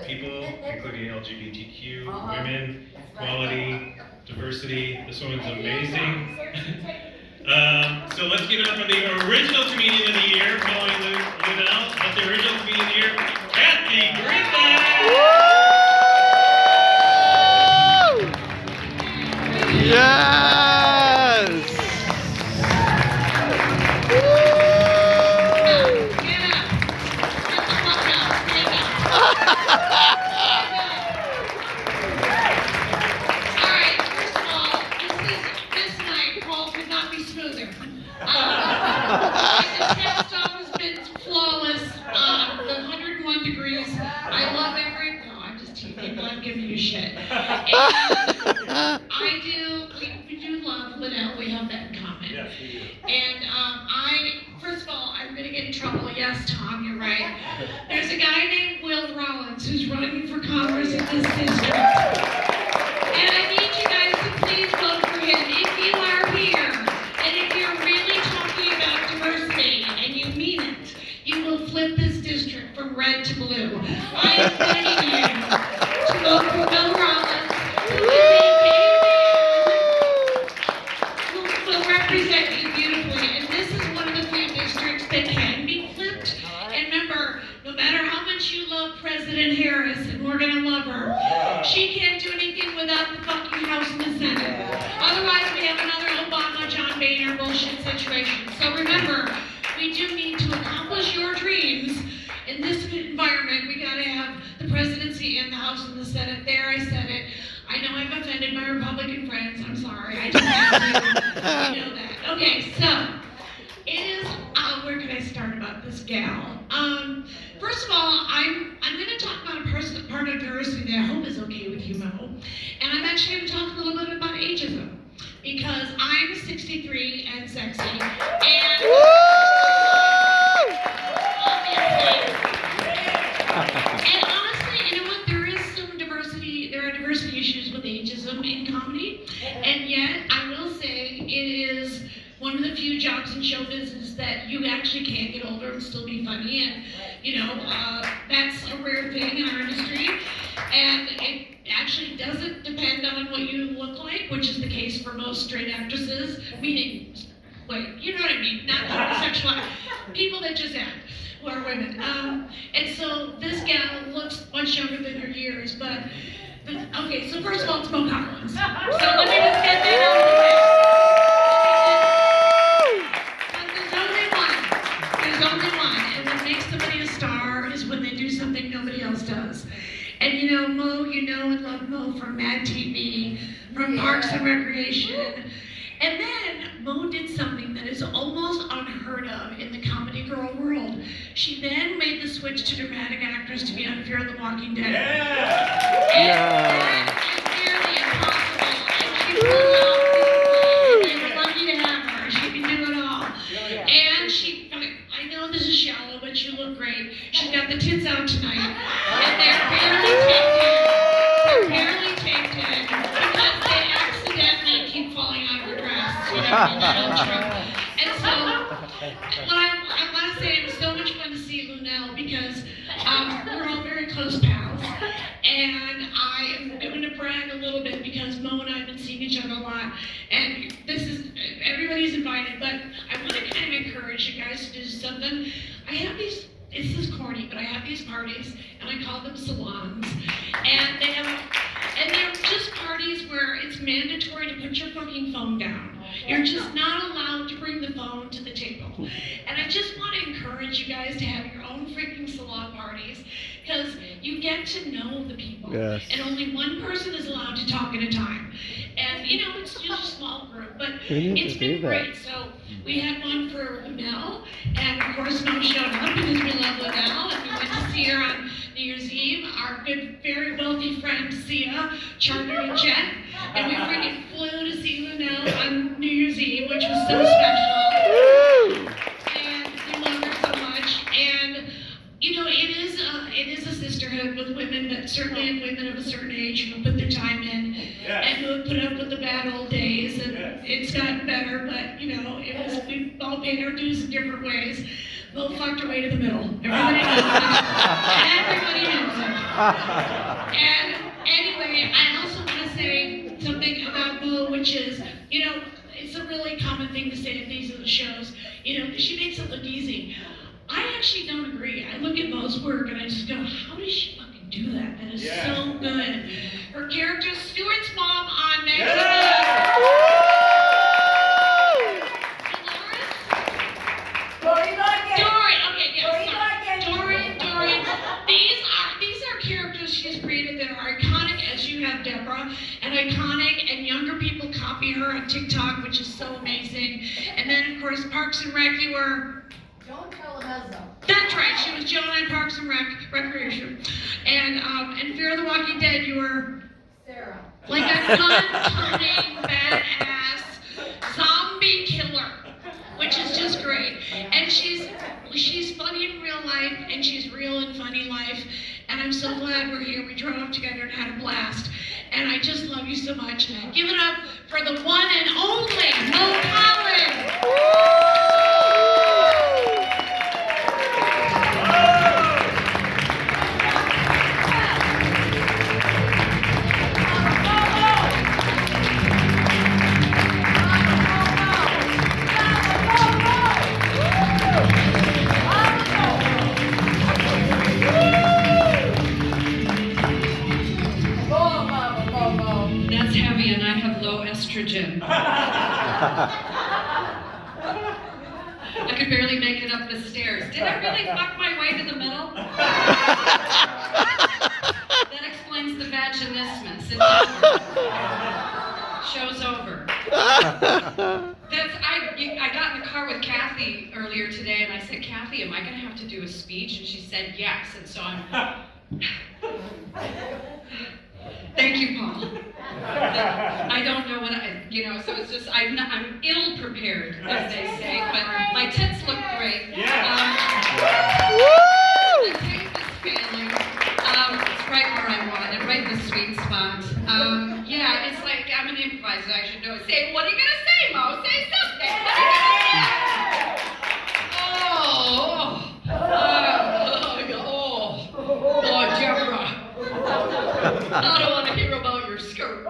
people, including LGBTQ, women, equality, diversity. This woman's amazing. So let's give it up for the original Comedian of the Year, following Lunel, but the original Comedian of the Year, Kathy Griffin! Yes! We do love Liddell, we have that in common. Yes, we do. And first of all, I'm gonna get in trouble. Yes, Tom, you're right. There's a guy named Will Rollins who's running for Congress in this district. And I need you guys to please vote for him if you are here. And if you're really talking about diversity and you mean it, you will flip this district from red to blue. I am begging you to vote for Will Rollins, who is a represent you beautifully, and this is one of the few districts that can be flipped. And remember, no matter how much you love President Harris, and we're gonna love her, she can't do anything without the fucking House and the Senate. Otherwise, we have another Obama, John Boehner bullshit situation. So remember, we do need to accomplish your dreams. In this environment, we gotta have the presidency and the House and the Senate. There, I said it. I know I've offended my Republican friends. I'm sorry. I just have to. You know that. Okay, so it is. Where can I start about this gal? First of all, I'm going to talk about a part of diversity that I hope is okay with you, Mo. And I'm actually going to talk a little bit about ageism because I'm 63 and sexy, and and honestly, you know what? There is some diversity. There are diversity issues with ageism in comedy, and yet I will say it is one of the few jobs in show business that you actually can get older and still be funny, and you know that's a rare thing in our industry, and it actually doesn't depend on what you look like, which is the case for most straight actresses. Meaning, wait, you know what I mean? Not homosexual people that just act. Who are women. And so this gal looks much younger than her years, but, okay, so first of all, it's Mo Collins. So let me just get that out of the way. But there's only one, and what makes somebody a star is when they do something nobody else does. And you know, Mo, you know and love Mo from Mad TV, from Parks and Recreation. And then Mo did something that is almost unheard of in the comedy girl world. She then made the switch to dramatic actress to be on Fear the Walking Dead. Yeah. And that is nearly impossible. And she pulled off this, and they were lucky to have her. She can do it all. And she, I know this is shallow, but you look great. She got the tits out tonight, and they're barely taped in. They're barely taped in because they accidentally keep falling out of her dress. You know, and so, what I want to say, it was so much fun to see Lunel because we're all very close pals, and I am going to brag a little bit because Mo and I have been seeing each other a lot, and this is, everybody's invited, but I want to kind of encourage you guys to do something. I have these, this is corny, but I have these parties, and I call them salons, and they have, and they're just parties where it's mandatory to put your fucking phone down. You're just not allowed to bring the phone to the table. And I just want to encourage you guys to have your own freaking salon parties because you get to know the people. Yes. And only one person is allowed to talk at a time. And you know, it's just a small group, but it's been great. So we had one for Lunel, and of course Mo showed up because we love Lunel, and we went to see her on New Year's Eve. Our good, very wealthy friend Sia chartered a jet, and we freaking flew to see Lunel on New Year's Eve, which was so special. And we love her so much. And you know, it is a sisterhood with women, but certainly women of a certain age who put their time in and who have put up with the bad old days. And it's gotten better, but you know, we all paid our dues in different ways. Mo fucked her way to the middle. Everybody knows it. Everybody knows it. And anyway, I also want to say something about Mo, which is, you know, it's a really common thing to say at these little shows, you know, because she makes it look easy. I actually don't agree. I look at Mo's work and I just go, how does she fucking do that? That is so good. Her character, Stuart's mom on Next Dorian. These are characters she's created that are iconic, as you have, Deborah, and iconic, and younger people copy her on TikTok, which is so amazing. And then, of course, Parks and Rec, you were... Don't tell him though. That's right, she was Joan on Parks and Recreation. And Fear of the Walking Dead, you were... Sarah. Like a gun-toting, badass zombie killer, which is just great. And she's funny in real life, and she's real in funny life. And I'm so glad we're here. We drove together and had a blast. And I just love you so much. Give it up for the one and only Mo Collins. That's heavy and I have low estrogen. I could barely make it up the stairs. Did I really fuck my way to the middle? That explains the vaginismus. It's over. Show's over. I got in the car with Kathy earlier today and I said, Kathy, am I going to have to do a speech? And she said yes. And so I'm... Thank you, Paul. I don't know what so it's just, I'm ill prepared, as they say, but my tits look great. The tape is failing. It's right where I want it, right in the sweet spot. It's like, I'm an improviser, I should know it. Say, what are you going to say, Mo? Say something. What are you going to say? Oh, Deborah. I don't want to hear about your skirt.